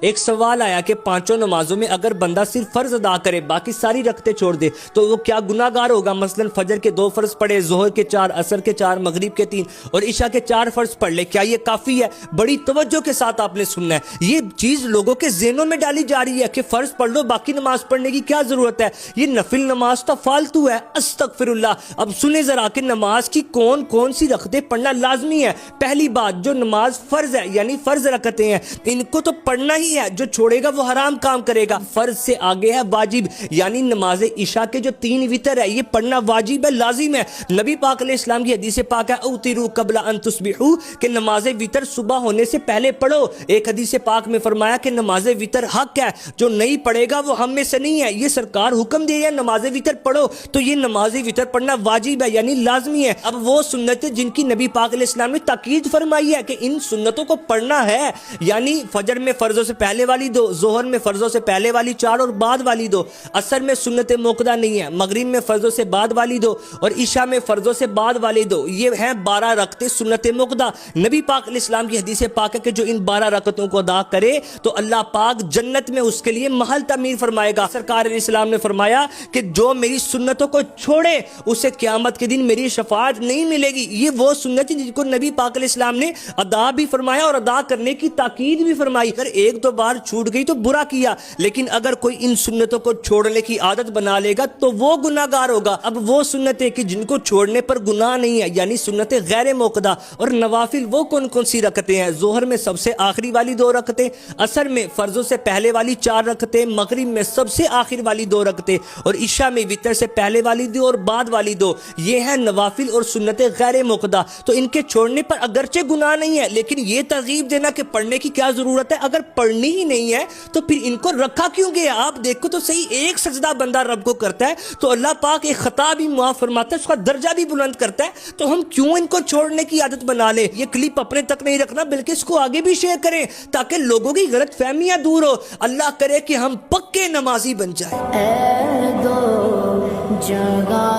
ایک سوال آیا کہ پانچوں نمازوں میں اگر بندہ صرف فرض ادا کرے باقی ساری رکعتیں چھوڑ دے تو وہ کیا گناہ گار ہوگا؟ مثلا فجر کے 2 فرض پڑھے، ظہر کے 4، عصر کے 4، مغرب کے 3 اور عشاء کے 4 فرض پڑھ لے، کیا یہ کافی ہے؟ بڑی توجہ کے ساتھ آپ نے سننا ہے۔ یہ چیز لوگوں کے ذہنوں میں ڈالی جا رہی ہے کہ فرض پڑھ لو، باقی نماز پڑھنے کی کیا ضرورت ہے؟ یہ نفل نماز تو فالتو ہے، استغفر اللہ۔ اب سنیں ذرا کہ نماز کی کون کون سی رکعتیں پڑھنا لازمی ہے۔ پہلی بات، جو نماز فرض ہے یعنی فرض رکعتیں ہیں، ان کو تو پڑھنا ہی ہے، جو چھوڑے گا وہ حرام کام کرے گا۔ فرض سے آگے ہے واجب، یعنی نماز عشاء کے جو 3 وتر ہے یہ پڑھنا واجب ہے، لازم ہے۔ نبی پاک علیہ السلام کی حدیث پاک ہے اوتروا قبل ان تصبحوا، کہ نماز وتر صبح ہونے سے پہلے پڑھو۔ ایک حدیث پاک میں فرمایا کہ نماز وتر حق ہے، جو نہیں پڑھے گا وہ ہم میں سے نہیں ہے۔ یہ سرکار حکم دے ہے نماز وتر پڑھو، تو یہ نماز وتر پڑھنا واجب ہے یعنی لازمی ہے۔ اب وہ سنتیں جن کی نبی پاک علیہ السلام نے تاکید فرمائی ہے کہ ان سنتوں کو پڑھنا ہے، یعنی فجر میں فرضوں سے پہلے والی 2، ظہر میں فرضوں سے پہلے والی 4 اور بعد والی 2، عصر میں سنت موقدہ نہیں ہے، مغرب میں فرضوں سے بعد والی 2 اور عشاء میں فرضوں سے بعد والی 2، یہ ہیں 12 رکعتیں سنت موقدہ۔ نبی پاک علیہ السلام کی حدیث پاک ہے کہ جو ان 12 رکعتوں کو ادا کرے تو اللہ پاک جنت میں اس کے لیے محل تعمیر فرمائے گا۔ سرکار علیہ السلام نے فرمایا کہ جو میری سنتوں کو چھوڑے اسے قیامت کے دن میری شفاعت نہیں ملے گی۔ یہ وہ سنت جن کو نبی پاک علیہ السلام نے ادا بھی فرمایا اور ادا کرنے کی تاکید بھی فرمائی۔ اگر ایک دو بار چھوٹ گئی تو برا کیا، لیکن اگر کوئی ان سنتوں کو چھوڑنے کی عادت بنا لے گا تو وہ گناہ گار ہوگا۔ اب وہ سنتیں کہ جن کو چھوڑنے پر گناہ نہیں ہے، یعنی سنتیں غیر موقدہ اور نوافل، وہ کون کون سی رکعتیں ہیں؟ ظہر میں سب سے آخری والی 2 رکعتیں، عصر میں فرضوں سے پہلے والی 4 رکعتیں، مغرب میں سب سے آخر والی 2 رکعتیں اور عشاء میں وتر سے پہلے والی 2 اور بعد والی 2۔ یہ ہیں نوافل اور سنتیں غیر موقدہ، تو ان کے چھوڑنے پر اگرچہ گناہ نہیں ہے، لیکن یہ ترغیب دینا کہ پڑھنے کی کیا ضرورت ہے، اگر پڑھنی ہی نہیں ہے تو پھر ان کو رکھا کیوں گیا؟ آپ دیکھو تو صحیح، ایک سجدہ بندہ رب کو کرتا ہے تو اللہ پاک ایک خطا بھی معاف فرماتا ہے، اس کا درجہ بھی بلند کرتا ہے، تو ہم کیوں ان کو چھوڑنے کی عادت بنا لیں؟ یہ کلپ اپنے تک نہیں رکھنا بلکہ اس کو آگے بھی شیئر کریں تاکہ لوگوں کی غلط فہمیاں دور ہو۔ اللہ کرے کہ ہم پکے نمازی بن جائیں۔ اے دو جگہ